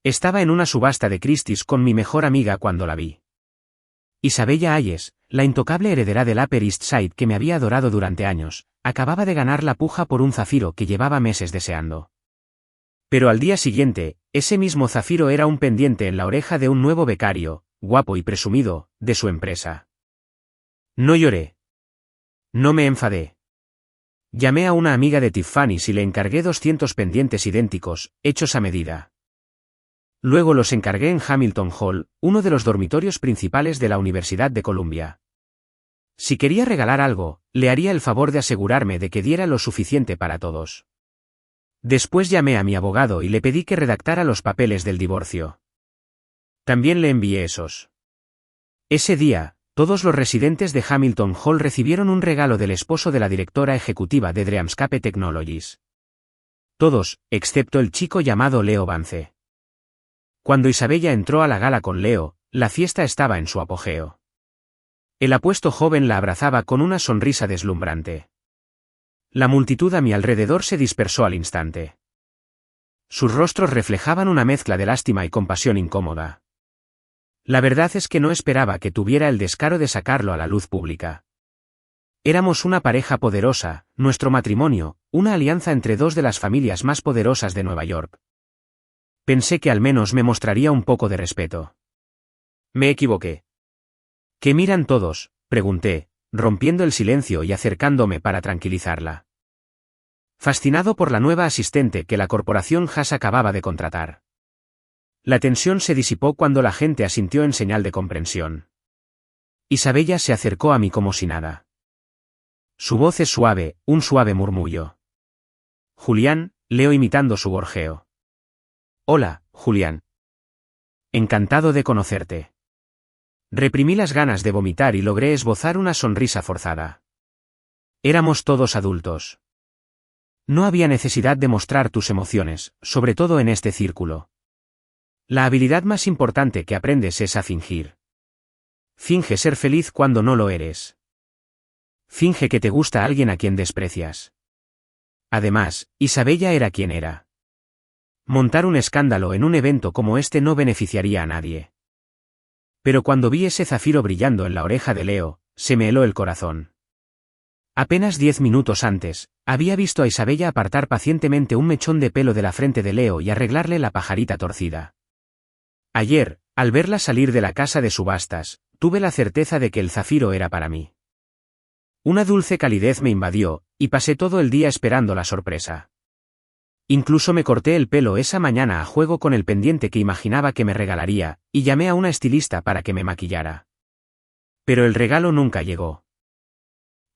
Estaba en una subasta de Christie's con mi mejor amiga cuando la vi. Isabella Hayes, la intocable heredera del Upper East Side que me había adorado durante años, acababa de ganar la puja por un zafiro que llevaba meses deseando. Pero al día siguiente, ese mismo zafiro era un pendiente en la oreja de un nuevo becario, guapo y presumido, de su empresa. No lloré. No me enfadé. Llamé a una amiga de Tiffany's y le encargué 200 pendientes idénticos, hechos a medida. Luego los encargué en Hamilton Hall, uno de los dormitorios principales de la Universidad de Columbia. Si quería regalar algo, le haría el favor de asegurarme de que diera lo suficiente para todos. Después llamé a mi abogado y le pedí que redactara los papeles del divorcio. También le envié esos. Ese día, todos los residentes de Hamilton Hall recibieron un regalo del esposo de la directora ejecutiva de Dreamscape Technologies. Todos, excepto el chico llamado Leo Vance. Cuando Isabella entró a la gala con Leo, la fiesta estaba en su apogeo. El apuesto joven la abrazaba con una sonrisa deslumbrante. La multitud a mi alrededor se dispersó al instante. Sus rostros reflejaban una mezcla de lástima y compasión incómoda. La verdad es que no esperaba que tuviera el descaro de sacarlo a la luz pública. Éramos una pareja poderosa, nuestro matrimonio, una alianza entre dos de las familias más poderosas de Nueva York. Pensé que al menos me mostraría un poco de respeto. Me equivoqué. ¿Qué miran todos?, pregunté, rompiendo el silencio y acercándome para tranquilizarla. Fascinado por la nueva asistente que la corporación Haas acababa de contratar. La tensión se disipó cuando la gente asintió en señal de comprensión. Isabella se acercó a mí como si nada. Su voz es suave, un suave murmullo. Julián, Leo imitando su gorjeo. Hola, Julián. Encantado de conocerte. Reprimí las ganas de vomitar y logré esbozar una sonrisa forzada. Éramos todos adultos. No había necesidad de mostrar tus emociones, sobre todo en este círculo. La habilidad más importante que aprendes es a fingir. Finge ser feliz cuando no lo eres. Finge que te gusta alguien a quien desprecias. Además, Isabella era quien era. Montar un escándalo en un evento como este no beneficiaría a nadie. Pero cuando vi ese zafiro brillando en la oreja de Leo, se me heló el corazón. Apenas 10 minutos antes, había visto a Isabella apartar pacientemente un mechón de pelo de la frente de Leo y arreglarle la pajarita torcida. Ayer, al verla salir de la casa de subastas, tuve la certeza de que el zafiro era para mí. Una dulce calidez me invadió, y pasé todo el día esperando la sorpresa. Incluso me corté el pelo esa mañana a juego con el pendiente que imaginaba que me regalaría, y llamé a una estilista para que me maquillara. Pero el regalo nunca llegó.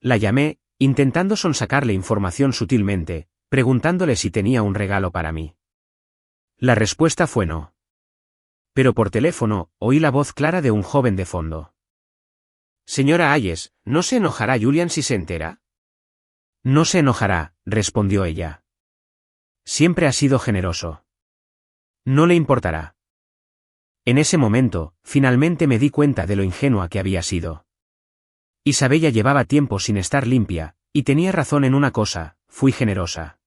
La llamé, intentando sonsacarle información sutilmente, preguntándole si tenía un regalo para mí. La respuesta fue no. Pero por teléfono, oí la voz clara de un joven de fondo. Señora Hayes, ¿no se enojará Julian si se entera? No se enojará, respondió ella. Siempre ha sido generoso. No le importará. En ese momento, finalmente me di cuenta de lo ingenua que había sido. Isabella llevaba tiempo sin estar limpia, y tenía razón en una cosa, fui generosa.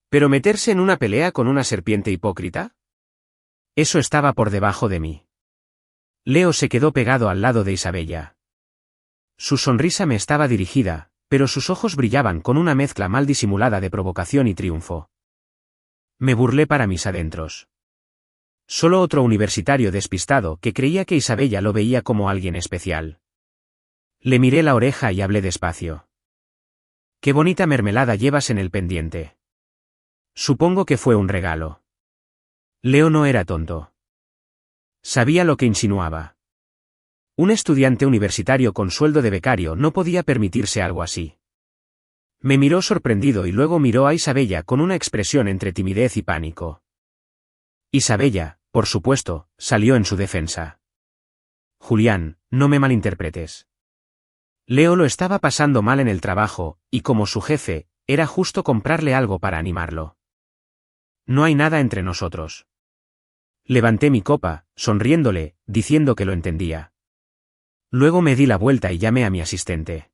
¿Pero meterse en una pelea con una serpiente hipócrita? Eso estaba por debajo de mí. Leo se quedó pegado al lado de Isabella. Su sonrisa me estaba dirigida, pero sus ojos brillaban con una mezcla mal disimulada de provocación y triunfo. Me burlé para mis adentros. Solo otro universitario despistado que creía que Isabella lo veía como alguien especial. Le miré la oreja y hablé despacio. Qué bonita mermelada llevas en el pendiente. Supongo que fue un regalo. Leo no era tonto. Sabía lo que insinuaba. Un estudiante universitario con sueldo de becario no podía permitirse algo así. Me miró sorprendido y luego miró a Isabella con una expresión entre timidez y pánico. Isabella, por supuesto, salió en su defensa. Julián, no me malinterpretes. Leo lo estaba pasando mal en el trabajo, y como su jefe, era justo comprarle algo para animarlo. No hay nada entre nosotros. Levanté mi copa, sonriéndole, diciendo que lo entendía. Luego me di la vuelta y llamé a mi asistente.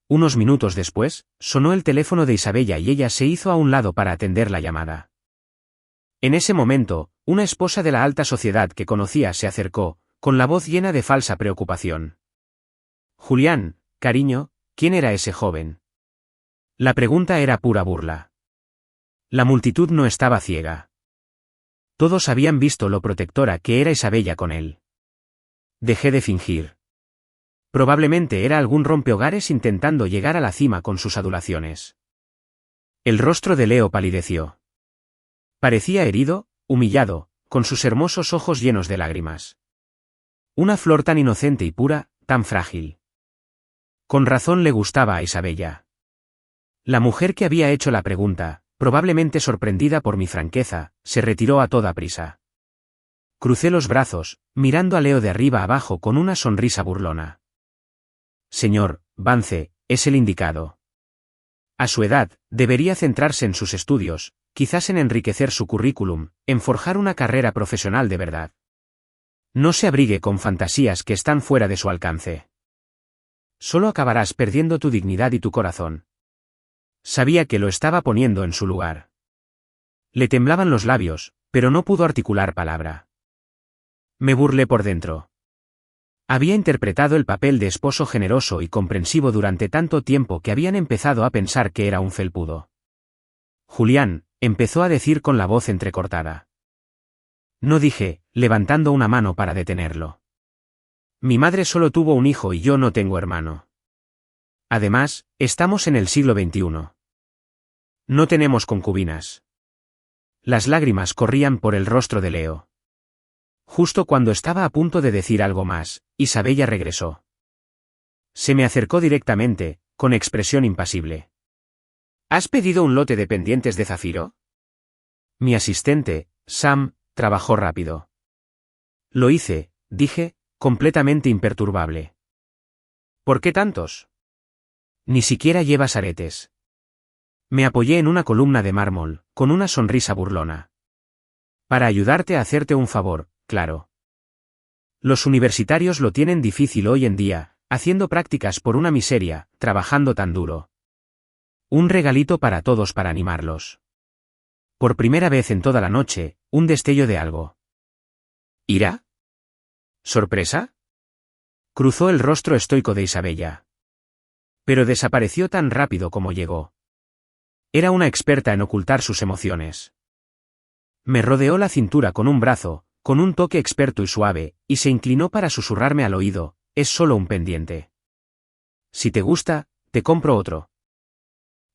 Unos minutos después, sonó el teléfono de Isabella y ella se hizo a un lado para atender la llamada. En ese momento, Una esposa de la alta sociedad que conocía se acercó, con la voz llena de falsa preocupación. Julián, cariño, ¿quién era ese joven? La pregunta era pura burla. La multitud no estaba ciega. Todos habían visto lo protectora que era Isabella con él. Dejé de fingir. Probablemente era algún rompehogares intentando llegar a la cima con sus adulaciones. El rostro de Leo palideció. Parecía herido, humillado, con sus hermosos ojos llenos de lágrimas. Una flor tan inocente y pura, tan frágil. Con razón le gustaba a Isabella. La mujer que había hecho la pregunta, probablemente sorprendida por mi franqueza, se retiró a toda prisa. Crucé los brazos, mirando a Leo de arriba abajo con una sonrisa burlona. Señor Vance, es el indicado. A su edad, debería centrarse en sus estudios, quizás en enriquecer su currículum, en forjar una carrera profesional de verdad. No se abrigue con fantasías que están fuera de su alcance. Solo acabarás perdiendo tu dignidad y tu corazón. Sabía que lo estaba poniendo en su lugar. Le temblaban los labios, pero no pudo articular palabra. Me burlé por dentro. Había interpretado el papel de esposo generoso y comprensivo durante tanto tiempo que habían empezado a pensar que era un felpudo. Julián, empezó a decir con la voz entrecortada. No, dije, levantando una mano para detenerlo. Mi madre solo tuvo un hijo y yo no tengo hermano. Además, estamos en el siglo XXI. No tenemos concubinas. Las lágrimas corrían por el rostro de Leo. Justo cuando estaba a punto de decir algo más, Isabella regresó. Se me acercó directamente, con expresión impasible. ¿Has pedido un lote de pendientes de zafiro? Mi asistente, Sam, trabajó rápido. Lo hice, dije, completamente imperturbable. ¿Por qué tantos? Ni siquiera llevas aretes. Me apoyé en una columna de mármol, con una sonrisa burlona. Para ayudarte a hacerte un favor, claro. Los universitarios lo tienen difícil hoy en día, haciendo prácticas por una miseria, trabajando tan duro. Un regalito para todos para animarlos. Por primera vez en toda la noche, un destello de algo. ¿Ira? ¿Sorpresa? Cruzó el rostro estoico de Isabella. Pero desapareció tan rápido como llegó. Era una experta en ocultar sus emociones. Me rodeó la cintura con un brazo, con un toque experto y suave, y se inclinó para susurrarme al oído, es solo un pendiente. Si te gusta, te compro otro.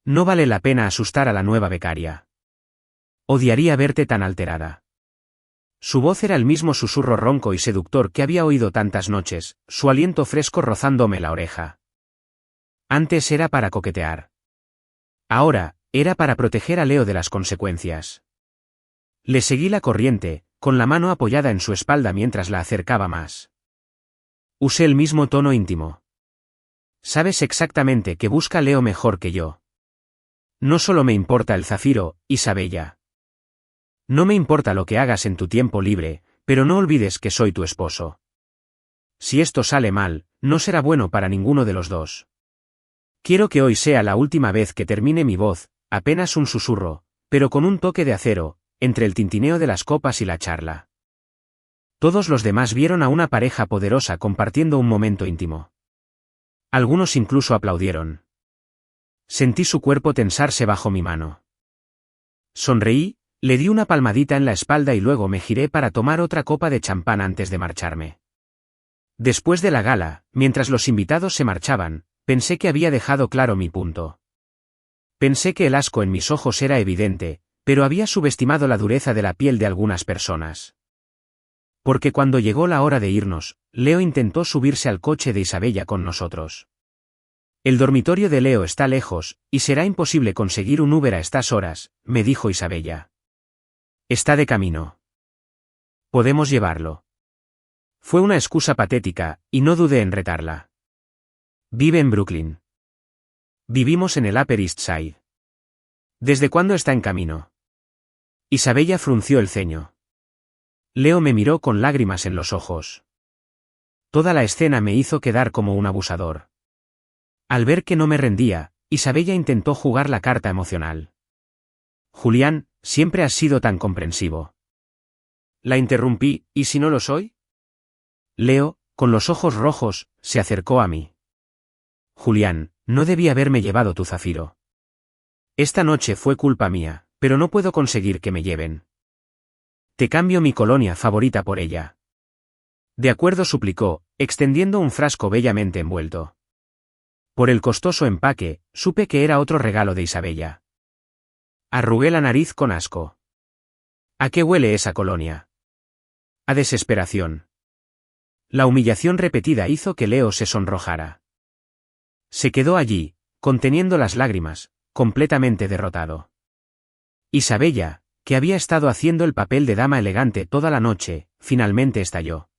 No vale la pena asustar a la nueva becaria. Odiaría verte tan alterada. Su voz era el mismo susurro ronco y seductor que había oído tantas noches, su aliento fresco rozándome la oreja. Antes era para coquetear. Ahora, era para proteger a Leo de las consecuencias. Le seguí la corriente, con la mano apoyada en su espalda mientras la acercaba más. Usé el mismo tono íntimo. Sabes exactamente que busca Leo mejor que yo. No solo me importa el zafiro, Isabella. No me importa lo que hagas en tu tiempo libre, pero no olvides que soy tu esposo. Si esto sale mal, no será bueno para ninguno de los dos. Quiero que hoy sea la última vez que termine mi voz, apenas un susurro, pero con un toque de acero, entre el tintineo de las copas y la charla. Todos los demás vieron a una pareja poderosa compartiendo un momento íntimo. Algunos incluso aplaudieron. Sentí su cuerpo tensarse bajo mi mano. Sonreí, le di una palmadita en la espalda y luego me giré para tomar otra copa de champán antes de marcharme. Después de la gala, mientras los invitados se marchaban, pensé que había dejado claro mi punto. Pensé que el asco en mis ojos era evidente, pero había subestimado la dureza de la piel de algunas personas. Porque cuando llegó la hora de irnos, Leo intentó subirse al coche de Isabella con nosotros. El dormitorio de Leo está lejos, y será imposible conseguir un Uber a estas horas, me dijo Isabella. Está de camino. Podemos llevarlo. Fue una excusa patética, y no dudé en retarla. Vive en Brooklyn. Vivimos en el Upper East Side. ¿Desde cuándo está en camino? Isabella frunció el ceño. Leo me miró con lágrimas en los ojos. Toda la escena me hizo quedar como un abusador. Al ver que no me rendía, Isabella intentó jugar la carta emocional. Julián, siempre has sido tan comprensivo. La interrumpí, ¿y si no lo soy? Leo, con los ojos rojos, se acercó a mí. Julián, no debí haberme llevado tu zafiro. Esta noche fue culpa mía, pero no puedo conseguir que me lleven. Te cambio mi colonia favorita por ella. De acuerdo, suplicó, extendiendo un frasco bellamente envuelto. Por el costoso empaque, supe que era otro regalo de Isabella. Arrugué la nariz con asco. ¿A qué huele esa colonia? A desesperación. La humillación repetida hizo que Leo se sonrojara. Se quedó allí, conteniendo las lágrimas, completamente derrotado. Isabella, que había estado haciendo el papel de dama elegante toda la noche, finalmente estalló.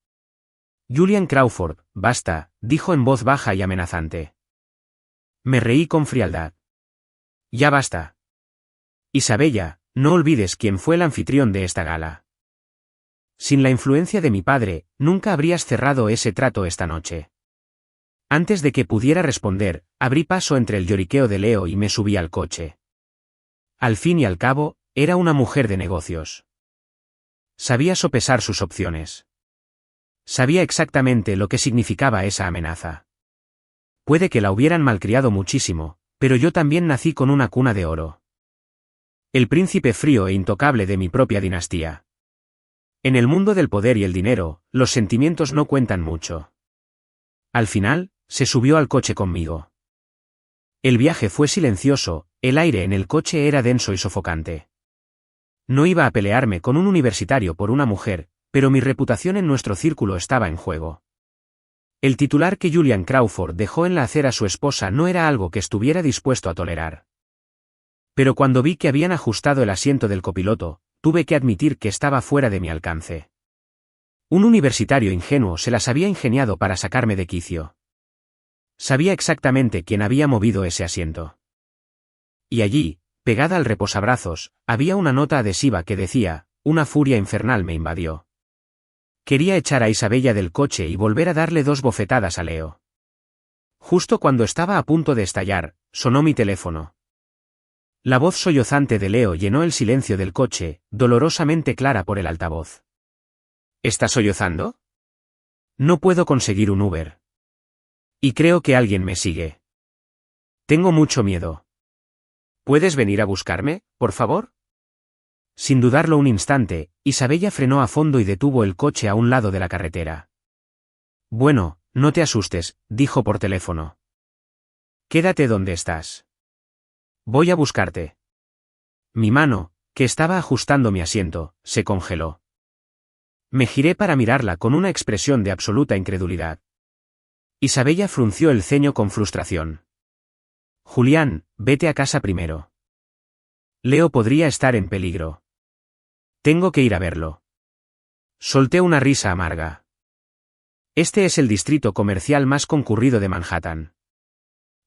Julian Crawford, basta, dijo en voz baja y amenazante. Me reí con frialdad. Ya basta. Isabella, no olvides quién fue el anfitrión de esta gala. Sin la influencia de mi padre, nunca habrías cerrado ese trato esta noche. Antes de que pudiera responder, abrí paso entre el lloriqueo de Leo y me subí al coche. Al fin y al cabo, era una mujer de negocios. Sabía sopesar sus opciones. Sabía exactamente lo que significaba esa amenaza. Puede que la hubieran malcriado muchísimo, pero yo también nací con una cuna de oro. El príncipe frío e intocable de mi propia dinastía. En el mundo del poder y el dinero, los sentimientos no cuentan mucho. Al final, se subió al coche conmigo. El viaje fue silencioso, el aire en el coche era denso y sofocante. No iba a pelearme con un universitario por una mujer, pero mi reputación en nuestro círculo estaba en juego. El titular que Julian Crawford dejó en la acera a su esposa no era algo que estuviera dispuesto a tolerar. Pero cuando vi que habían ajustado el asiento del copiloto, tuve que admitir que estaba fuera de mi alcance. Un universitario ingenuo se las había ingeniado para sacarme de quicio. Sabía exactamente quién había movido ese asiento. Y allí, pegada al reposabrazos, había una nota adhesiva que decía, una furia infernal me invadió. Quería echar a Isabella del coche y volver a darle 2 bofetadas a Leo. Justo cuando estaba a punto de estallar, sonó mi teléfono. La voz sollozante de Leo llenó el silencio del coche, dolorosamente clara por el altavoz. ¿Estás sollozando? No puedo conseguir un Uber. Y creo que alguien me sigue. Tengo mucho miedo. ¿Puedes venir a buscarme, por favor? Sin dudarlo un instante, Isabella frenó a fondo y detuvo el coche a un lado de la carretera. Bueno, no te asustes, dijo por teléfono. Quédate donde estás. Voy a buscarte. Mi mano, que estaba ajustando mi asiento, se congeló. Me giré para mirarla con una expresión de absoluta incredulidad. Isabella frunció el ceño con frustración. Julián, vete a casa primero. Leo podría estar en peligro. Tengo que ir a verlo. Solté una risa amarga. Este es el distrito comercial más concurrido de Manhattan.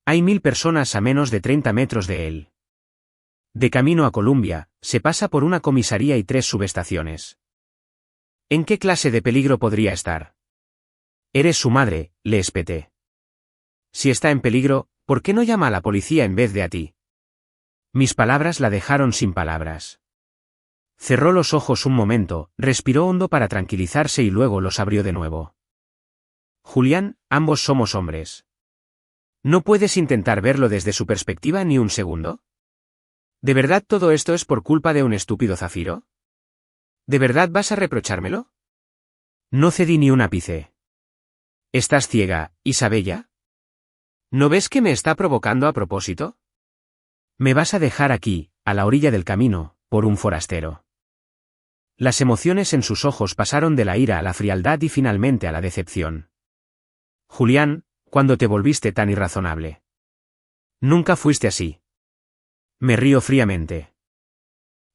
Hay 1000 personas a menos de 30 metros de él. De camino a Columbia, se pasa por una comisaría y 3 subestaciones. ¿En qué clase de peligro podría estar? Eres su madre, le espeté. Si está en peligro, ¿por qué no llama a la policía en vez de a ti? Mis palabras la dejaron sin palabras. Cerró los ojos un momento, respiró hondo para tranquilizarse y luego los abrió de nuevo. Julián, ambos somos hombres. ¿No puedes intentar verlo desde su perspectiva ni un segundo? ¿De verdad todo esto es por culpa de un estúpido zafiro? ¿De verdad vas a reprochármelo? No cedí ni un ápice. ¿Estás ciega, Isabella? ¿No ves que me está provocando a propósito? Me vas a dejar aquí, a la orilla del camino, por un forastero. Las emociones en sus ojos pasaron de la ira a la frialdad y finalmente a la decepción. Julián, ¿cuándo te volviste tan irrazonable? Nunca fuiste así. Me río fríamente.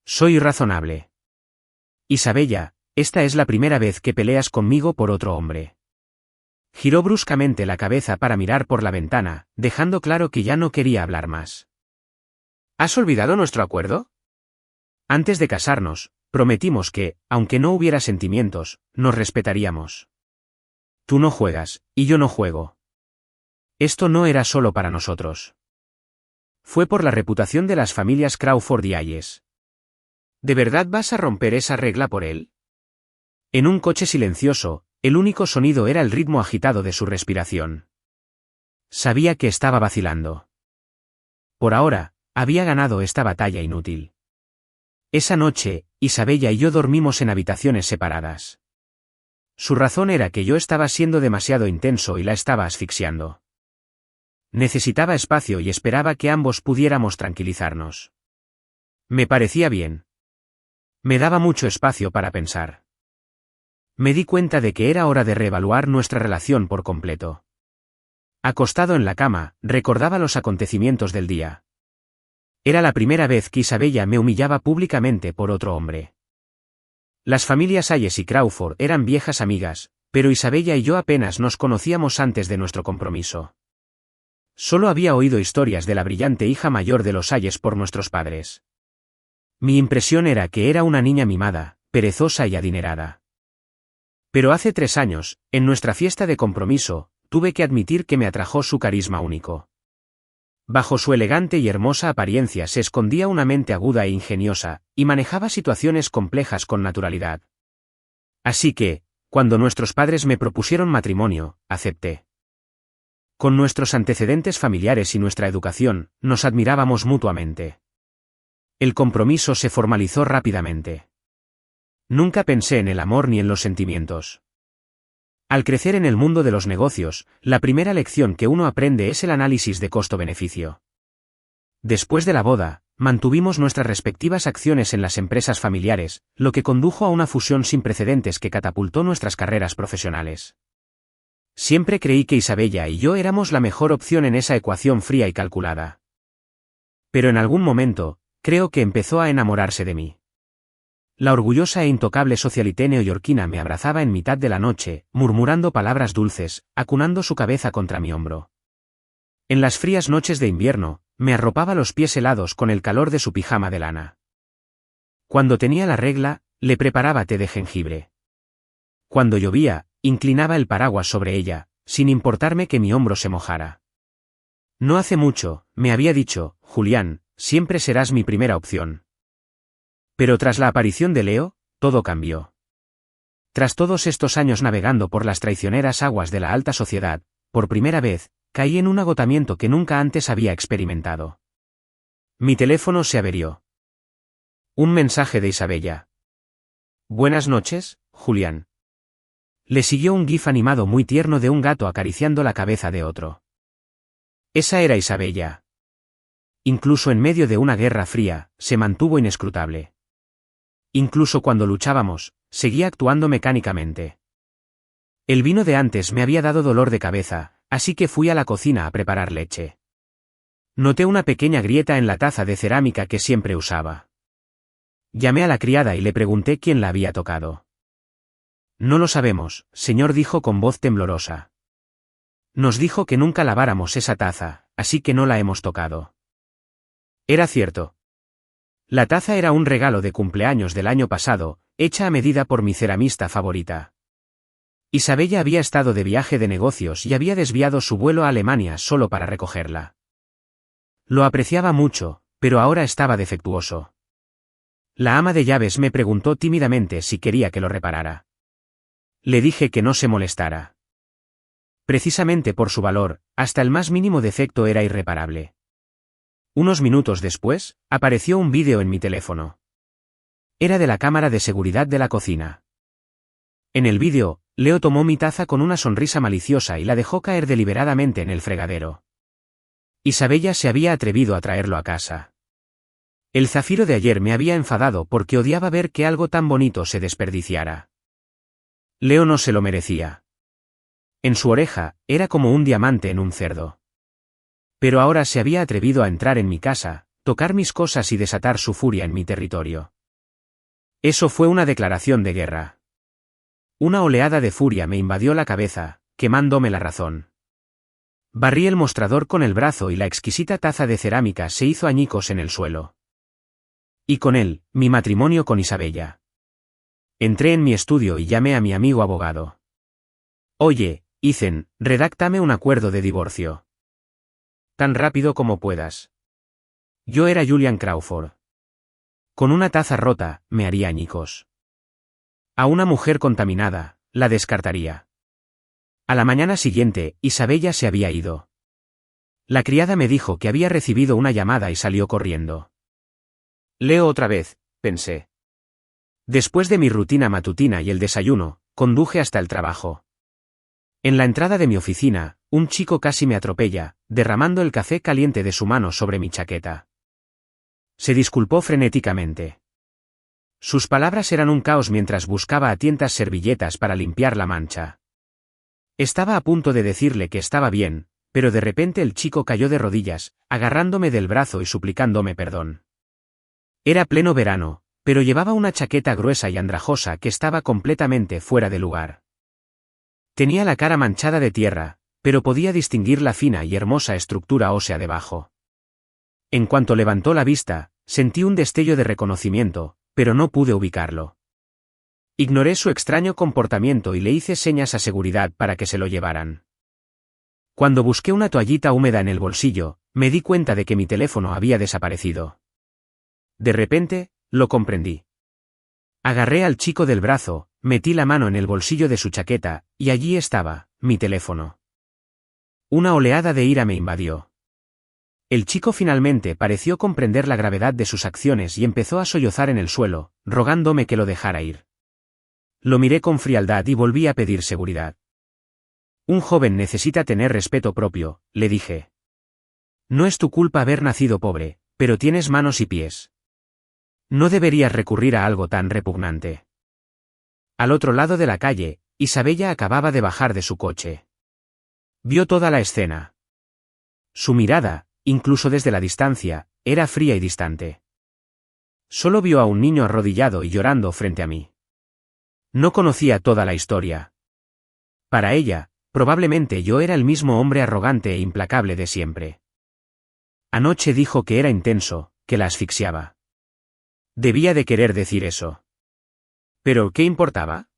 Soy irrazonable. Isabella, esta es la primera vez que peleas conmigo por otro hombre. Giró bruscamente la cabeza para mirar por la ventana, dejando claro que ya no quería hablar más. ¿Has olvidado nuestro acuerdo? Antes de casarnos, prometimos que, aunque no hubiera sentimientos, nos respetaríamos. Tú no juegas, y yo no juego. Esto no era solo para nosotros. Fue por la reputación de las familias Crawford y Hayes. ¿De verdad vas a romper esa regla por él? En un coche silencioso, el único sonido era el ritmo agitado de su respiración. Sabía que estaba vacilando. Por ahora, había ganado esta batalla inútil. Esa noche, Isabella y yo dormimos en habitaciones separadas. Su razón era que yo estaba siendo demasiado intenso y la estaba asfixiando. Necesitaba espacio y esperaba que ambos pudiéramos tranquilizarnos. Me parecía bien. Me daba mucho espacio para pensar. Me di cuenta de que era hora de reevaluar nuestra relación por completo. Acostado en la cama, recordaba los acontecimientos del día. Era la primera vez que Isabella me humillaba públicamente por otro hombre. Las familias Hayes y Crawford eran viejas amigas, pero Isabella y yo apenas nos conocíamos antes de nuestro compromiso. Solo había oído historias de la brillante hija mayor de los Hayes por nuestros padres. Mi impresión era que era una niña mimada, perezosa y adinerada. Pero hace 3 años, en nuestra fiesta de compromiso, tuve que admitir que me atrajo su carisma único. Bajo su elegante y hermosa apariencia se escondía una mente aguda e ingeniosa, y manejaba situaciones complejas con naturalidad. Así que, cuando nuestros padres me propusieron matrimonio, acepté. Con nuestros antecedentes familiares y nuestra educación, nos admirábamos mutuamente. El compromiso se formalizó rápidamente. Nunca pensé en el amor ni en los sentimientos. Al crecer en el mundo de los negocios, la primera lección que uno aprende es el análisis de costo-beneficio. Después de la boda, mantuvimos nuestras respectivas acciones en las empresas familiares, lo que condujo a una fusión sin precedentes que catapultó nuestras carreras profesionales. Siempre creí que Isabella y yo éramos la mejor opción en esa ecuación fría y calculada. Pero en algún momento, creo que empezó a enamorarse de mí. La orgullosa e intocable socialité neoyorquina me abrazaba en mitad de la noche, murmurando palabras dulces, acunando su cabeza contra mi hombro. En las frías noches de invierno, me arropaba los pies helados con el calor de su pijama de lana. Cuando tenía la regla, le preparaba té de jengibre. Cuando llovía, inclinaba el paraguas sobre ella, sin importarme que mi hombro se mojara. No hace mucho, me había dicho, Julián, siempre serás mi primera opción. Pero tras la aparición de Leo, todo cambió. Tras todos estos años navegando por las traicioneras aguas de la alta sociedad, por primera vez, caí en un agotamiento que nunca antes había experimentado. Mi teléfono se averió. Un mensaje de Isabella. Buenas noches, Julián. Le siguió un gif animado muy tierno de un gato acariciando la cabeza de otro. Esa era Isabella. Incluso en medio de una guerra fría, se mantuvo inescrutable. Incluso cuando luchábamos, seguía actuando mecánicamente. El vino de antes me había dado dolor de cabeza, así que fui a la cocina a preparar leche. Noté una pequeña grieta en la taza de cerámica que siempre usaba. Llamé a la criada y le pregunté quién la había tocado. No lo sabemos, señor, dijo con voz temblorosa. Nos dijo que nunca laváramos esa taza, así que no la hemos tocado. Era cierto. La taza era un regalo de cumpleaños del año pasado, hecha a medida por mi ceramista favorita. Isabella había estado de viaje de negocios y había desviado su vuelo a Alemania solo para recogerla. Lo apreciaba mucho, pero ahora estaba defectuoso. La ama de llaves me preguntó tímidamente si quería que lo reparara. Le dije que no se molestara. Precisamente por su valor, hasta el más mínimo defecto era irreparable. Unos minutos después, apareció un vídeo en mi teléfono. Era de la cámara de seguridad de la cocina. En el vídeo, Leo tomó mi taza con una sonrisa maliciosa y la dejó caer deliberadamente en el fregadero. Isabella se había atrevido a traerlo a casa. El zafiro de ayer me había enfadado porque odiaba ver que algo tan bonito se desperdiciara. Leo no se lo merecía. En su oreja, era como un diamante en un cerdo. Pero ahora se había atrevido a entrar en mi casa, tocar mis cosas y desatar su furia en mi territorio. Eso fue una declaración de guerra. Una oleada de furia me invadió la cabeza, quemándome la razón. Barrí el mostrador con el brazo y la exquisita taza de cerámica se hizo añicos en el suelo. Y con él, mi matrimonio con Isabella. Entré en mi estudio y llamé a mi amigo abogado. Oye, Ethan, redáctame un acuerdo de divorcio. Tan rápido como puedas. Yo era Julian Crawford. Con una taza rota, me haría añicos. A una mujer contaminada, la descartaría. A la mañana siguiente, Isabella se había ido. La criada me dijo que había recibido una llamada y salió corriendo. Leo otra vez, pensé. Después de mi rutina matutina y el desayuno, conduje hasta el trabajo. En la entrada de mi oficina, un chico casi me atropella, derramando el café caliente de su mano sobre mi chaqueta. Se disculpó frenéticamente. Sus palabras eran un caos mientras buscaba a tientas servilletas para limpiar la mancha. Estaba a punto de decirle que estaba bien, pero de repente el chico cayó de rodillas, agarrándome del brazo y suplicándome perdón. Era pleno verano, pero llevaba una chaqueta gruesa y andrajosa que estaba completamente fuera de lugar. Tenía la cara manchada de tierra, pero podía distinguir la fina y hermosa estructura ósea debajo. En cuanto levantó la vista, sentí un destello de reconocimiento, pero no pude ubicarlo. Ignoré su extraño comportamiento y le hice señas a seguridad para que se lo llevaran. Cuando busqué una toallita húmeda en el bolsillo, me di cuenta de que mi teléfono había desaparecido. De repente, lo comprendí. Agarré al chico del brazo, metí la mano en el bolsillo de su chaqueta, y allí estaba, mi teléfono. Una oleada de ira me invadió. El chico finalmente pareció comprender la gravedad de sus acciones y empezó a sollozar en el suelo, rogándome que lo dejara ir. Lo miré con frialdad y volví a pedir seguridad. Un joven necesita tener respeto propio, le dije. No es tu culpa haber nacido pobre, pero tienes manos y pies. No deberías recurrir a algo tan repugnante. Al otro lado de la calle, Isabella acababa de bajar de su coche. Vio toda la escena. Su mirada, incluso desde la distancia, era fría y distante. Solo vio a un niño arrodillado y llorando frente a mí. No conocía toda la historia. Para ella, probablemente yo era el mismo hombre arrogante e implacable de siempre. Anoche dijo que era intenso, que la asfixiaba. Debía de querer decir eso. ¿Pero qué importaba?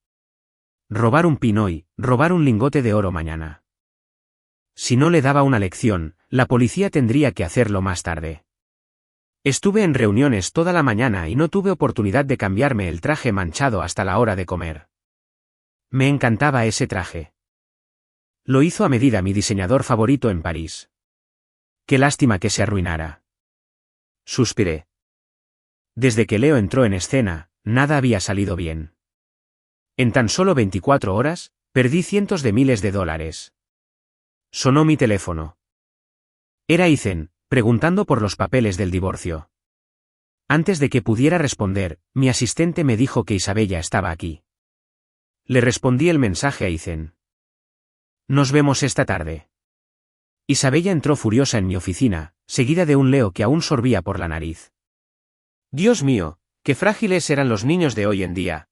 Robar un pin hoy, robar un lingote de oro mañana. Si no le daba una lección, la policía tendría que hacerlo más tarde. Estuve en reuniones toda la mañana y no tuve oportunidad de cambiarme el traje manchado hasta la hora de comer. Me encantaba ese traje. Lo hizo a medida mi diseñador favorito en París. Qué lástima que se arruinara. Suspiré. Desde que Leo entró en escena, nada había salido bien. En tan solo 24 horas, perdí cientos de miles de dólares. Sonó mi teléfono. Era Ethan, preguntando por los papeles del divorcio. Antes de que pudiera responder, mi asistente me dijo que Isabella estaba aquí. Le respondí el mensaje a Ethan. Nos vemos esta tarde. Isabella entró furiosa en mi oficina, seguida de un Leo que aún sorbía por la nariz. Dios mío, qué frágiles eran los niños de hoy en día.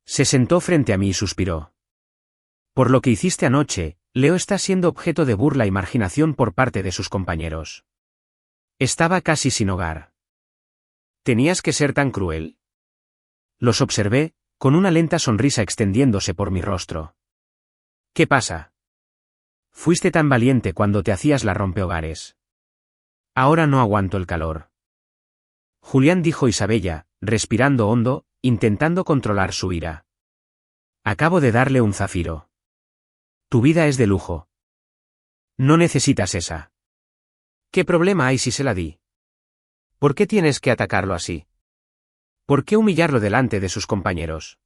Se sentó frente a mí y suspiró. Por lo que hiciste anoche, Leo está siendo objeto de burla y marginación por parte de sus compañeros. Estaba casi sin hogar. ¿Tenías que ser tan cruel? Los observé, con una lenta sonrisa extendiéndose por mi rostro. ¿Qué pasa? Fuiste tan valiente cuando te hacías la rompehogares. Ahora no aguanto el calor. Julián, dijo Isabella, respirando hondo, intentando controlar su ira. Acabo de darle un zafiro. Tu vida es de lujo. No necesitas esa. ¿Qué problema hay si se la di? ¿Por qué tienes que atacarlo así? ¿Por qué humillarlo delante de sus compañeros?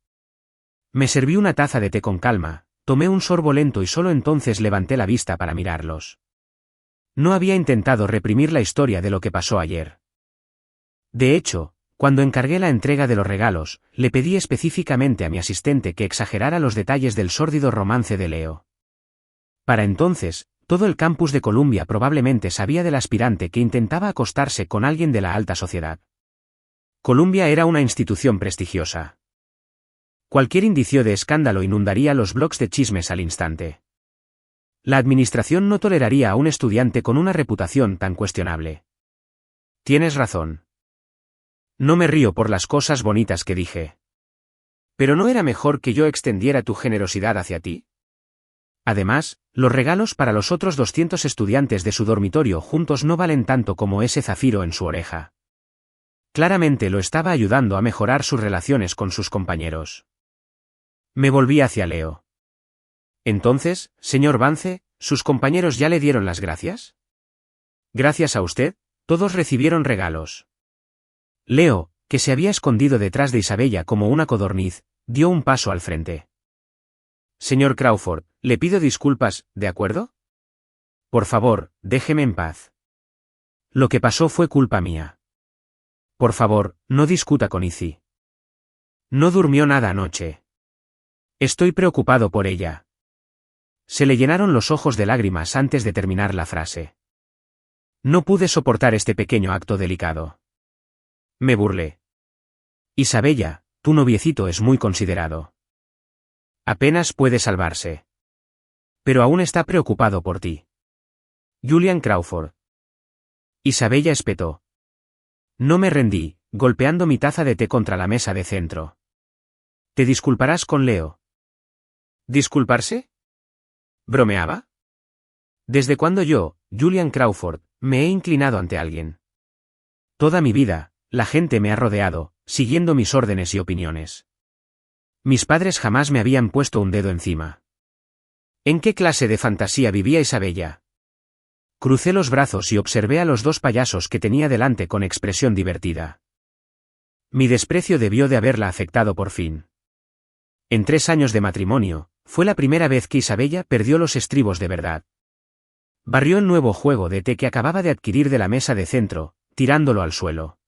Me serví una taza de té con calma, tomé un sorbo lento y solo entonces levanté la vista para mirarlos. No había intentado reprimir la historia de lo que pasó ayer. De hecho, cuando encargué la entrega de los regalos, le pedí específicamente a mi asistente que exagerara los detalles del sórdido romance de Leo. Para entonces, todo el campus de Columbia probablemente sabía del aspirante que intentaba acostarse con alguien de la alta sociedad. Columbia era una institución prestigiosa. Cualquier indicio de escándalo inundaría los blogs de chismes al instante. La administración no toleraría a un estudiante con una reputación tan cuestionable. Tienes razón. No me río por las cosas bonitas que dije. ¿Pero no era mejor que yo extendiera tu generosidad hacia ti? Además, los regalos para los otros 200 estudiantes de su dormitorio juntos no valen tanto como ese zafiro en su oreja. Claramente lo estaba ayudando a mejorar sus relaciones con sus compañeros. Me volví hacia Leo. Entonces, señor Vance, ¿sus compañeros ya le dieron las gracias? Gracias a usted, todos recibieron regalos. Leo, que se había escondido detrás de Isabella como una codorniz, dio un paso al frente. Señor Crawford, le pido disculpas, ¿de acuerdo? Por favor, déjeme en paz. Lo que pasó fue culpa mía. Por favor, no discuta con Izzy. No durmió nada anoche. Estoy preocupado por ella. Se le llenaron los ojos de lágrimas antes de terminar la frase. No pude soportar este pequeño acto delicado. Me burlé. Isabella, tu noviecito es muy considerado. Apenas puede salvarse. Pero aún está preocupado por ti. Julian Crawford. Isabella espetó. No me rendí, golpeando mi taza de té contra la mesa de centro. ¿Te disculparás con Leo? ¿Disculparse? ¿Bromeaba? ¿Desde cuándo yo, Julian Crawford, me he inclinado ante alguien? Toda mi vida, la gente me ha rodeado, siguiendo mis órdenes y opiniones. Mis padres jamás me habían puesto un dedo encima. ¿En qué clase de fantasía vivía Isabella? Crucé los brazos y observé a los dos payasos que tenía delante con expresión divertida. Mi desprecio debió de haberla afectado por fin. En 3 años de matrimonio, fue la primera vez que Isabella perdió los estribos de verdad. Barrió el nuevo juego de té que acababa de adquirir de la mesa de centro, tirándolo al suelo.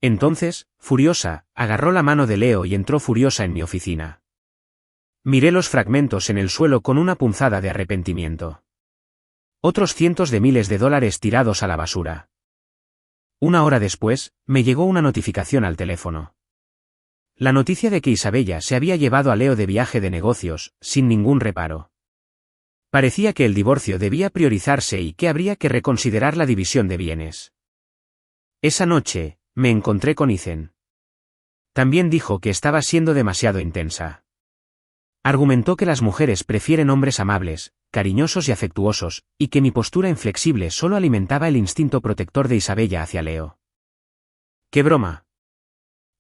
Entonces, furiosa, agarró la mano de Leo y entró furiosa en mi oficina. Miré los fragmentos en el suelo con una punzada de arrepentimiento. Otros cientos de miles de dólares tirados a la basura. 1 hora después, me llegó una notificación al teléfono. La noticia de que Isabella se había llevado a Leo de viaje de negocios, sin ningún reparo. Parecía que el divorcio debía priorizarse y que habría que reconsiderar la división de bienes. Esa noche, me encontré con Ethan. También dijo que estaba siendo demasiado intensa. Argumentó que las mujeres prefieren hombres amables, cariñosos y afectuosos, y que mi postura inflexible solo alimentaba el instinto protector de Isabella hacia Leo. ¡Qué broma!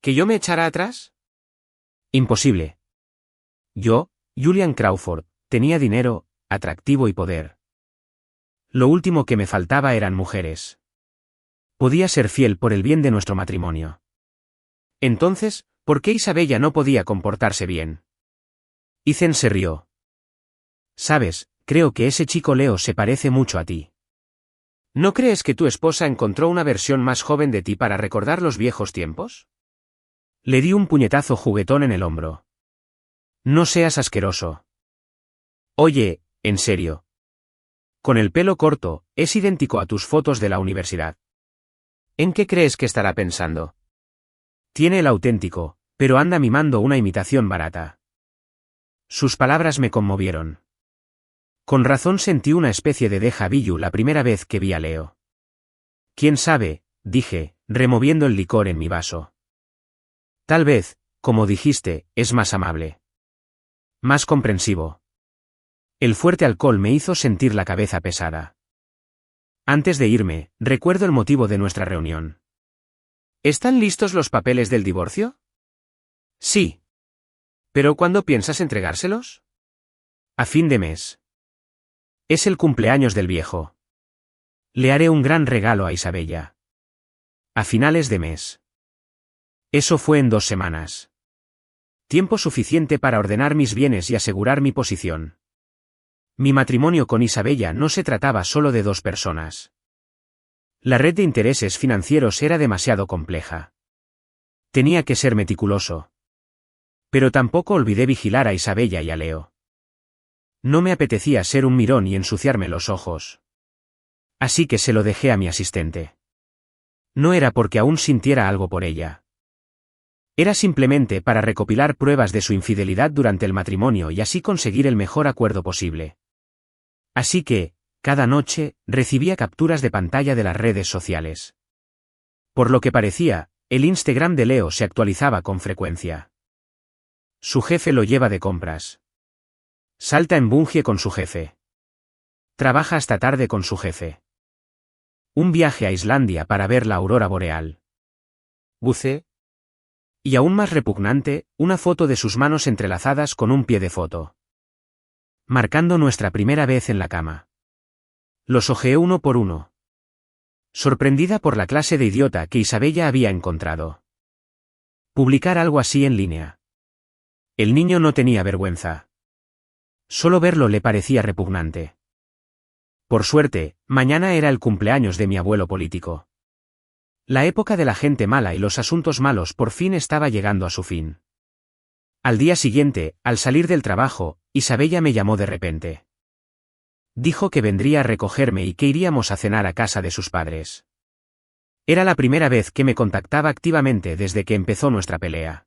¿Que yo me echara atrás? Imposible. Yo, Julian Crawford, tenía dinero, atractivo y poder. Lo último que me faltaba eran mujeres. Podía ser fiel por el bien de nuestro matrimonio. Entonces, ¿por qué Isabella no podía comportarse bien? Ethan se rió. Sabes, creo que ese chico Leo se parece mucho a ti. ¿No crees que tu esposa encontró una versión más joven de ti para recordar los viejos tiempos? Le di un puñetazo juguetón en el hombro. No seas asqueroso. Oye, en serio. Con el pelo corto, es idéntico a tus fotos de la universidad. ¿En qué crees que estará pensando? Tiene el auténtico, pero anda mimando una imitación barata. Sus palabras me conmovieron. Con razón sentí una especie de déjà vu la primera vez que vi a Leo. ¿Quién sabe?, dije, removiendo el licor en mi vaso. Tal vez, como dijiste, es más amable. Más comprensivo. El fuerte alcohol me hizo sentir la cabeza pesada. Antes de irme, recuerdo el motivo de nuestra reunión. ¿Están listos los papeles del divorcio? Sí. ¿Pero cuándo piensas entregárselos? A fin de mes. Es el cumpleaños del viejo. Le haré un gran regalo a Isabella. A finales de mes. Eso fue en 2 semanas. Tiempo suficiente para ordenar mis bienes y asegurar mi posición. Mi matrimonio con Isabella no se trataba solo de 2 personas. La red de intereses financieros era demasiado compleja. Tenía que ser meticuloso. Pero tampoco olvidé vigilar a Isabella y a Leo. No me apetecía ser un mirón y ensuciarme los ojos. Así que se lo dejé a mi asistente. No era porque aún sintiera algo por ella. Era simplemente para recopilar pruebas de su infidelidad durante el matrimonio y así conseguir el mejor acuerdo posible. Así que, cada noche, recibía capturas de pantalla de las redes sociales. Por lo que parecía, el Instagram de Leo se actualizaba con frecuencia. Su jefe lo lleva de compras. Salta en bungee con su jefe. Trabaja hasta tarde con su jefe. Un viaje a Islandia para ver la aurora boreal. Buce. Y aún más repugnante, una foto de sus manos entrelazadas con un pie de foto. Marcando nuestra primera vez en la cama. Los hojeé uno por uno. Sorprendida por la clase de idiota que Isabella había encontrado. Publicar algo así en línea. El niño no tenía vergüenza. Solo verlo le parecía repugnante. Por suerte, mañana era el cumpleaños de mi abuelo político. La época de la gente mala y los asuntos malos por fin estaba llegando a su fin. Al día siguiente, al salir del trabajo, Isabella me llamó de repente. Dijo que vendría a recogerme y que iríamos a cenar a casa de sus padres. Era la primera vez que me contactaba activamente desde que empezó nuestra pelea.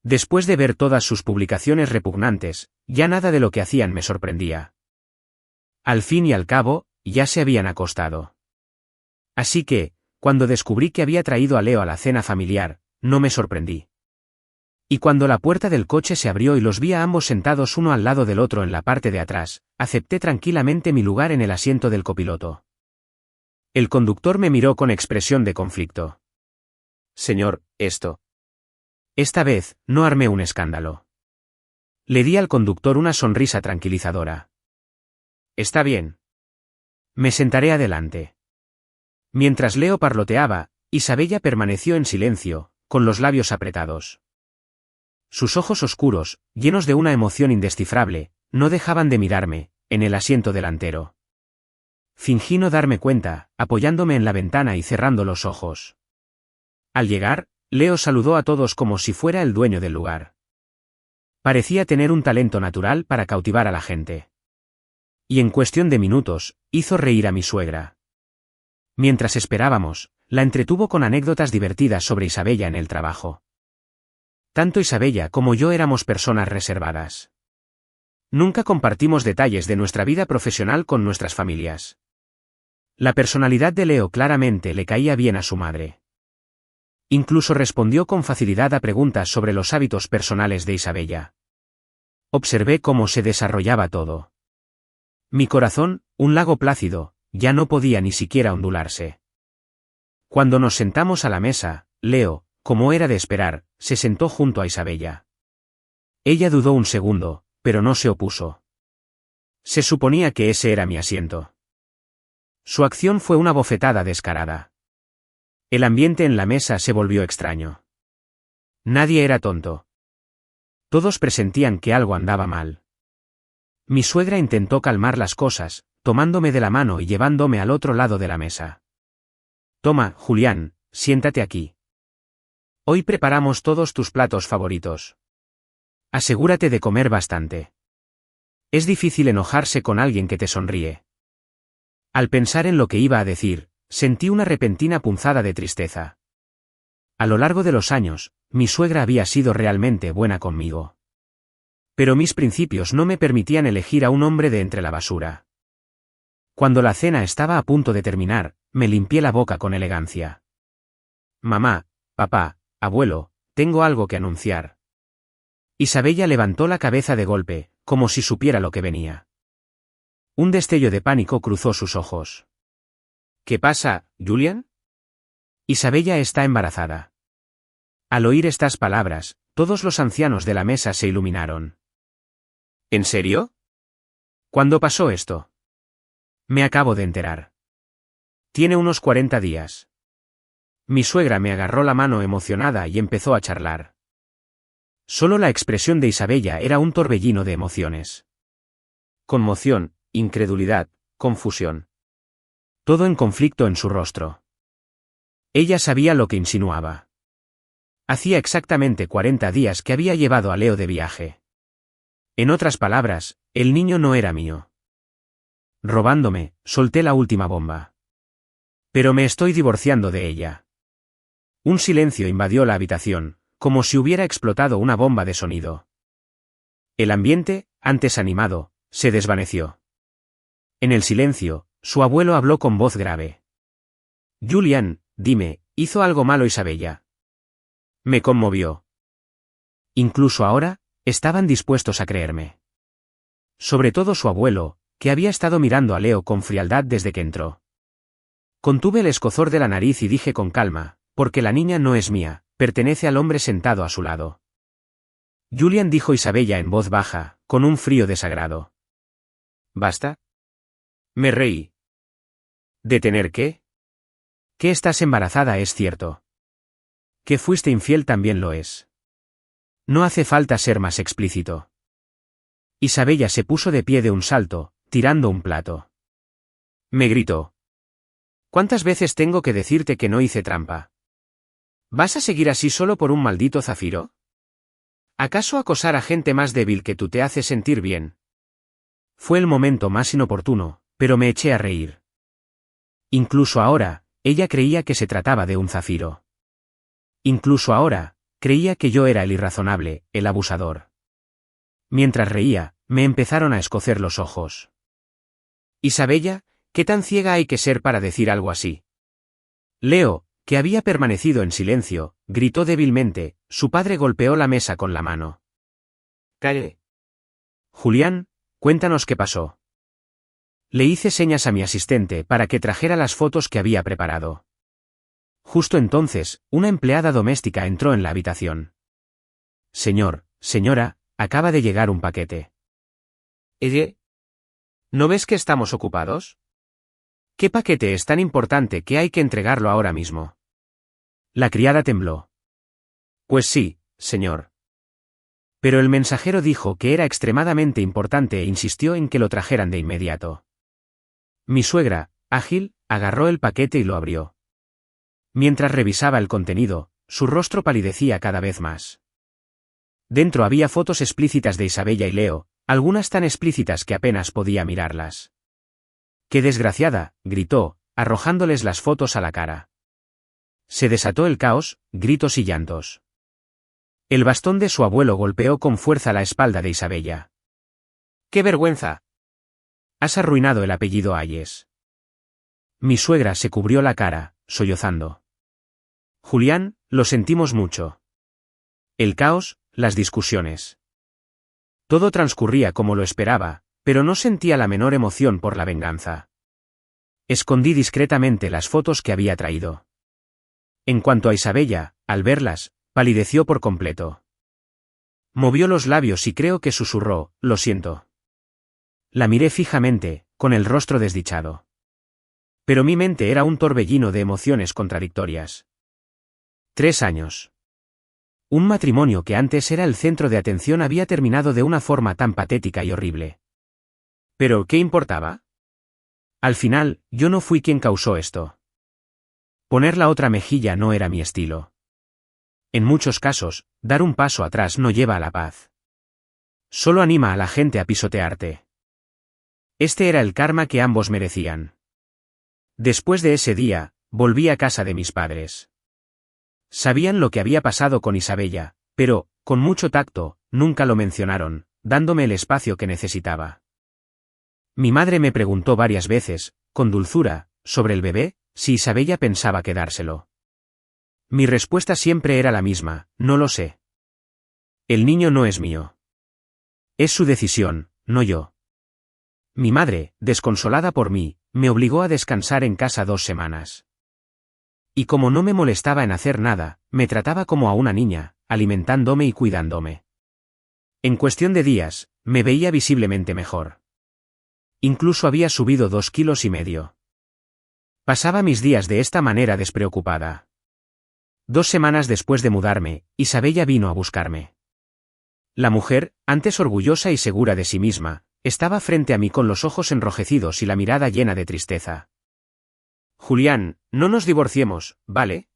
Después de ver todas sus publicaciones repugnantes, ya nada de lo que hacían me sorprendía. Al fin y al cabo, ya se habían acostado. Así que, cuando descubrí que había traído a Leo a la cena familiar, no me sorprendí. Y cuando la puerta del coche se abrió y los vi a ambos sentados uno al lado del otro en la parte de atrás, acepté tranquilamente mi lugar en el asiento del copiloto. El conductor me miró con expresión de conflicto. Señor, esto. Esta vez, no armé un escándalo. Le di al conductor una sonrisa tranquilizadora. Está bien. Me sentaré adelante. Mientras Leo parloteaba, Isabella permaneció en silencio, con los labios apretados. Sus ojos oscuros, llenos de una emoción indescifrable, no dejaban de mirarme, en el asiento delantero. Fingí no darme cuenta, apoyándome en la ventana y cerrando los ojos. Al llegar, Leo saludó a todos como si fuera el dueño del lugar. Parecía tener un talento natural para cautivar a la gente. Y en cuestión de minutos, hizo reír a mi suegra. Mientras esperábamos, la entretuvo con anécdotas divertidas sobre Isabella en el trabajo. Tanto Isabella como yo éramos personas reservadas. Nunca compartimos detalles de nuestra vida profesional con nuestras familias. La personalidad de Leo claramente le caía bien a su madre. Incluso respondió con facilidad a preguntas sobre los hábitos personales de Isabella. Observé cómo se desarrollaba todo. Mi corazón, un lago plácido, ya no podía ni siquiera ondularse. Cuando nos sentamos a la mesa, Leo, como era de esperar, se sentó junto a Isabella. Ella dudó un segundo, pero no se opuso. Se suponía que ese era mi asiento. Su acción fue una bofetada descarada. El ambiente en la mesa se volvió extraño. Nadie era tonto. Todos presentían que algo andaba mal. Mi suegra intentó calmar las cosas, tomándome de la mano y llevándome al otro lado de la mesa. Toma, Julián, siéntate aquí. Hoy preparamos todos tus platos favoritos. Asegúrate de comer bastante. Es difícil enojarse con alguien que te sonríe. Al pensar en lo que iba a decir, sentí una repentina punzada de tristeza. A lo largo de los años, mi suegra había sido realmente buena conmigo. Pero mis principios no me permitían elegir a un hombre de entre la basura. Cuando la cena estaba a punto de terminar, me limpié la boca con elegancia. Mamá, papá, abuelo, tengo algo que anunciar. Isabella levantó la cabeza de golpe, como si supiera lo que venía. Un destello de pánico cruzó sus ojos. ¿Qué pasa, Julian? Isabella está embarazada. Al oír estas palabras, todos los ancianos de la mesa se iluminaron. ¿En serio? ¿Cuándo pasó esto? Me acabo de enterar. Tiene unos 40 días. Mi suegra me agarró la mano emocionada y empezó a charlar. Solo la expresión de Isabella era un torbellino de emociones. Conmoción, incredulidad, confusión. Todo en conflicto en su rostro. Ella sabía lo que insinuaba. Hacía exactamente 40 días que había llevado a Leo de viaje. En otras palabras, el niño no era mío. Robándome, solté la última bomba. Pero me estoy divorciando de ella. Un silencio invadió la habitación, como si hubiera explotado una bomba de sonido. El ambiente, antes animado, se desvaneció. En el silencio, su abuelo habló con voz grave. Julián, dime, ¿hizo algo malo Isabella? Me conmovió. Incluso ahora, estaban dispuestos a creerme. Sobre todo su abuelo, que había estado mirando a Leo con frialdad desde que entró. Contuve el escozor de la nariz y dije con calma, porque la niña no es mía, pertenece al hombre sentado a su lado. Julian, dijo Isabella en voz baja, con un frío desagrado. ¿Basta? Me reí. ¿Detener qué? Que estás embarazada es cierto. Que fuiste infiel también lo es. No hace falta ser más explícito. Isabella se puso de pie de un salto, tirando un plato. Me gritó. ¿Cuántas veces tengo que decirte que no hice trampa? ¿Vas a seguir así solo por un maldito zafiro? ¿Acaso acosar a gente más débil que tú te hace sentir bien? Fue el momento más inoportuno, pero me eché a reír. Incluso ahora, ella creía que se trataba de un zafiro. Incluso ahora, creía que yo era el irrazonable, el abusador. Mientras reía, me empezaron a escocer los ojos. Isabella, ¿qué tan ciega hay que ser para decir algo así? Leo, que había permanecido en silencio, gritó débilmente. Su padre golpeó la mesa con la mano. Calle. Julián, cuéntanos qué pasó. Le hice señas a mi asistente para que trajera las fotos que había preparado. Justo entonces, una empleada doméstica entró en la habitación. Señora, acaba de llegar un paquete. ¿No ves que estamos ocupados? ¿Qué paquete es tan importante que hay que entregarlo ahora mismo? La criada tembló. Pues sí, señor. Pero el mensajero dijo que era extremadamente importante e insistió en que lo trajeran de inmediato. Mi suegra, ágil, agarró el paquete y lo abrió. Mientras revisaba el contenido, su rostro palidecía cada vez más. Dentro había fotos explícitas de Isabella y Leo, algunas tan explícitas que apenas podía mirarlas. ¡Qué desgraciada!, gritó, arrojándoles las fotos a la cara. Se desató el caos, gritos y llantos. El bastón de su abuelo golpeó con fuerza la espalda de Isabella. ¡Qué vergüenza! Has arruinado el apellido Ayes. Mi suegra se cubrió la cara, sollozando. Julián, lo sentimos mucho. El caos, las discusiones. Todo transcurría como lo esperaba, pero no sentía la menor emoción por la venganza. Escondí discretamente las fotos que había traído. En cuanto a Isabella, al verlas, palideció por completo. Movió los labios y creo que susurró, lo siento. La miré fijamente, con el rostro desdichado. Pero mi mente era un torbellino de emociones contradictorias. 3 años. Un matrimonio que antes era el centro de atención había terminado de una forma tan patética y horrible. ¿Pero qué importaba? Al final, yo no fui quien causó esto. Poner la otra mejilla no era mi estilo. En muchos casos, dar un paso atrás no lleva a la paz. Solo anima a la gente a pisotearte. Este era el karma que ambos merecían. Después de ese día, volví a casa de mis padres. Sabían lo que había pasado con Isabella, pero, con mucho tacto, nunca lo mencionaron, dándome el espacio que necesitaba. Mi madre me preguntó varias veces, con dulzura, sobre el bebé, si Isabella pensaba quedárselo. Mi respuesta siempre era la misma, no lo sé. El niño no es mío. Es su decisión, no yo. Mi madre, desconsolada por mí, me obligó a descansar en casa 2 semanas. Y como no me molestaba en hacer nada, me trataba como a una niña, alimentándome y cuidándome. En cuestión de días, me veía visiblemente mejor. Incluso había subido 2,5 kilos. Pasaba mis días de esta manera despreocupada. 2 semanas después de mudarme, Isabella vino a buscarme. La mujer, antes orgullosa y segura de sí misma, estaba frente a mí con los ojos enrojecidos y la mirada llena de tristeza. Julián, no nos divorciemos, ¿vale?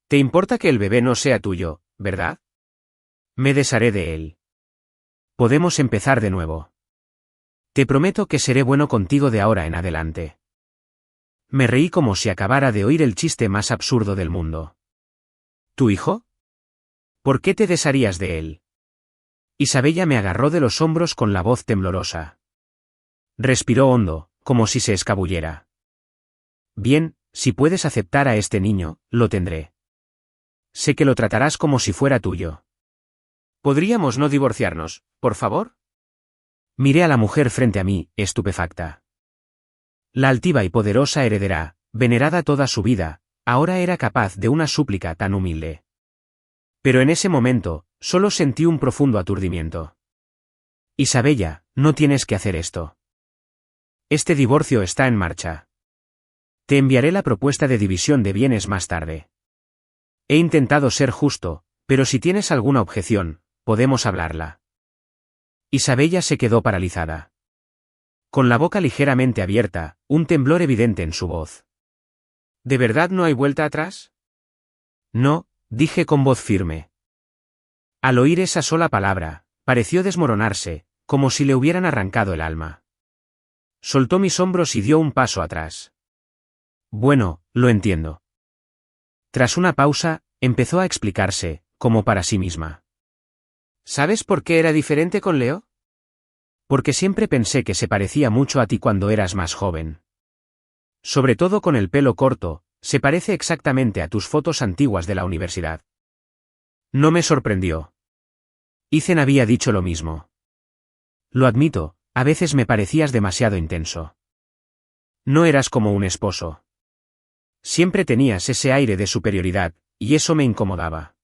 ¿Te importa que el bebé no sea tuyo, verdad? Me desharé de él. Podemos empezar de nuevo. Te prometo que seré bueno contigo de ahora en adelante. Me reí como si acabara de oír el chiste más absurdo del mundo. ¿Tu hijo? ¿Por qué te desharías de él? Isabella me agarró de los hombros con la voz temblorosa. Respiró hondo, como si se escabullera. Bien, si puedes aceptar a este niño, lo tendré. Sé que lo tratarás como si fuera tuyo. ¿Podríamos no divorciarnos, por favor? Miré a la mujer frente a mí, estupefacta. La altiva y poderosa heredera, venerada toda su vida, ahora era capaz de una súplica tan humilde. Pero en ese momento, solo sentí un profundo aturdimiento. Isabella, no tienes que hacer esto. Este divorcio está en marcha. Te enviaré la propuesta de división de bienes más tarde. He intentado ser justo, pero si tienes alguna objeción, podemos hablarla. Isabella se quedó paralizada. Con la boca ligeramente abierta, un temblor evidente en su voz. ¿De verdad no hay vuelta atrás? No, dije con voz firme. Al oír esa sola palabra, pareció desmoronarse, como si le hubieran arrancado el alma. Soltó mis hombros y dio un paso atrás. Bueno, lo entiendo. Tras una pausa, empezó a explicarse, como para sí misma. ¿Sabes por qué era diferente con Leo? Porque siempre pensé que se parecía mucho a ti cuando eras más joven. Sobre todo con el pelo corto, se parece exactamente a tus fotos antiguas de la universidad. No me sorprendió. Ethan había dicho lo mismo. Lo admito, a veces me parecías demasiado intenso. No eras como un esposo. Siempre tenías ese aire de superioridad, y eso me incomodaba.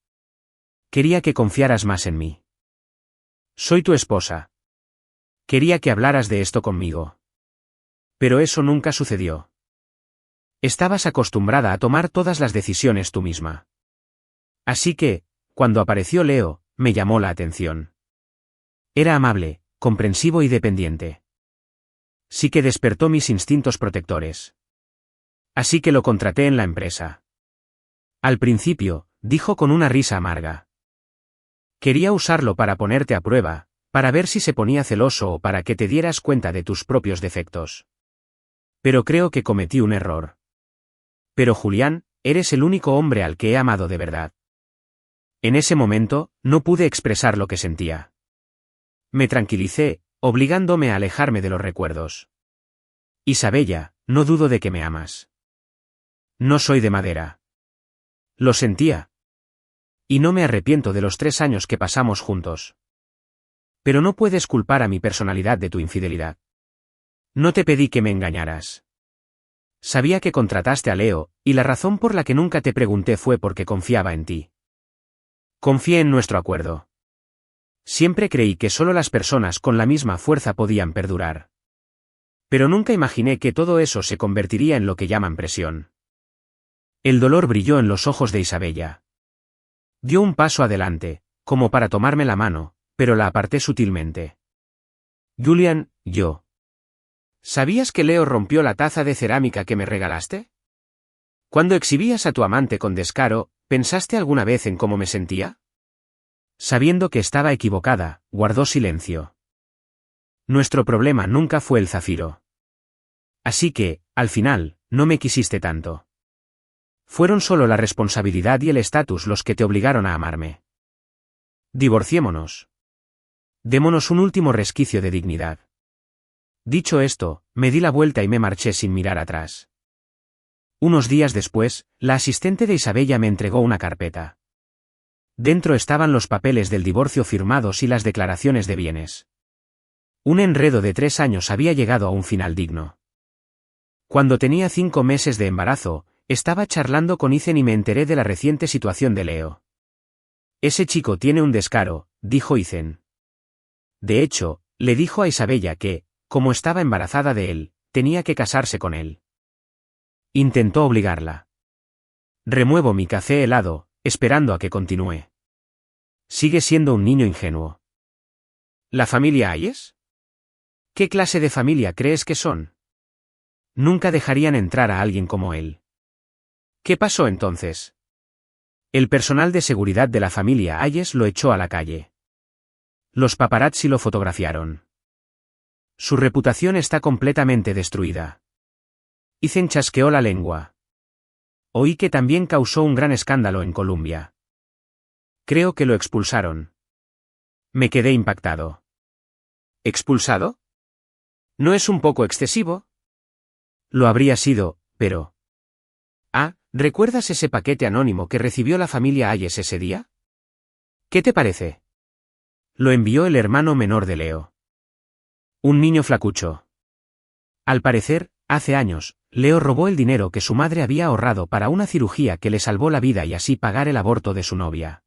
Quería que confiaras más en mí. Soy tu esposa. Quería que hablaras de esto conmigo. Pero eso nunca sucedió. Estabas acostumbrada a tomar todas las decisiones tú misma. Así que, cuando apareció Leo, me llamó la atención. Era amable, comprensivo y dependiente. Sí que despertó mis instintos protectores. Así que lo contraté en la empresa. Al principio, dijo con una risa amarga. Quería usarlo para ponerte a prueba, para ver si se ponía celoso o para que te dieras cuenta de tus propios defectos. Pero creo que cometí un error. Pero Julián, eres el único hombre al que he amado de verdad. En ese momento, no pude expresar lo que sentía. Me tranquilicé, obligándome a alejarme de los recuerdos. Isabella, no dudo de que me amas. No soy de madera. Lo sentía. Y no me arrepiento de los 3 años que pasamos juntos. Pero no puedes culpar a mi personalidad de tu infidelidad. No te pedí que me engañaras. Sabía que contrataste a Leo, y la razón por la que nunca te pregunté fue porque confiaba en ti. Confié en nuestro acuerdo. Siempre creí que solo las personas con la misma fuerza podían perdurar. Pero nunca imaginé que todo eso se convertiría en lo que llaman presión. El dolor brilló en los ojos de Isabella. Dio un paso adelante, como para tomarme la mano, pero la aparté sutilmente. Julián, yo. ¿Sabías que Leo rompió la taza de cerámica que me regalaste? Cuando exhibías a tu amante con descaro, ¿pensaste alguna vez en cómo me sentía? Sabiendo que estaba equivocada, guardó silencio. Nuestro problema nunca fue el zafiro. Así que, al final, no me quisiste tanto. Fueron solo la responsabilidad y el estatus los que te obligaron a amarme. Divorciémonos. Démonos un último resquicio de dignidad. Dicho esto, me di la vuelta y me marché sin mirar atrás. Unos días después, la asistente de Isabella me entregó una carpeta. Dentro estaban los papeles del divorcio firmados y las declaraciones de bienes. Un enredo de 3 años había llegado a un final digno. Cuando tenía 5 meses de embarazo, estaba charlando con Ethan y me enteré de la reciente situación de Leo. Ese chico tiene un descaro, dijo Ethan. De hecho, le dijo a Isabella que, como estaba embarazada de él, tenía que casarse con él. Intentó obligarla. Remuevo mi café helado, esperando a que continúe. Sigue siendo un niño ingenuo. ¿La familia Hayes? ¿Qué clase de familia crees que son? Nunca dejarían entrar a alguien como él. ¿Qué pasó entonces? El personal de seguridad de la familia Hayes lo echó a la calle. Los paparazzi lo fotografiaron. Su reputación está completamente destruida. Ethan chasqueó la lengua. Oí que también causó un gran escándalo en Colombia. Creo que lo expulsaron. Me quedé impactado. ¿Expulsado? ¿No es un poco excesivo? Lo habría sido, pero... Ah, ¿recuerdas ese paquete anónimo que recibió la familia Hayes ese día? ¿Qué te parece? Lo envió el hermano menor de Leo. Un niño flacucho. Al parecer, hace años, Leo robó el dinero que su madre había ahorrado para una cirugía que le salvó la vida y así pagar el aborto de su novia.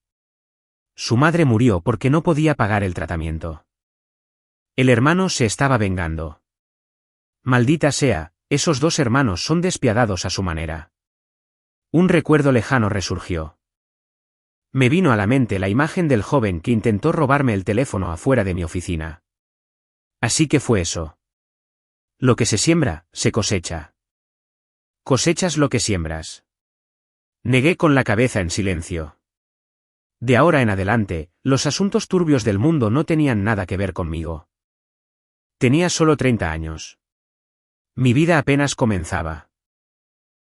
Su madre murió porque no podía pagar el tratamiento. El hermano se estaba vengando. Maldita sea, esos dos hermanos son despiadados a su manera. Un recuerdo lejano resurgió. Me vino a la mente la imagen del joven que intentó robarme el teléfono afuera de mi oficina. Así que fue eso. Lo que se siembra, se cosecha. Cosechas lo que siembras. Negué con la cabeza en silencio. De ahora en adelante, los asuntos turbios del mundo no tenían nada que ver conmigo. Tenía solo 30 años. Mi vida apenas comenzaba.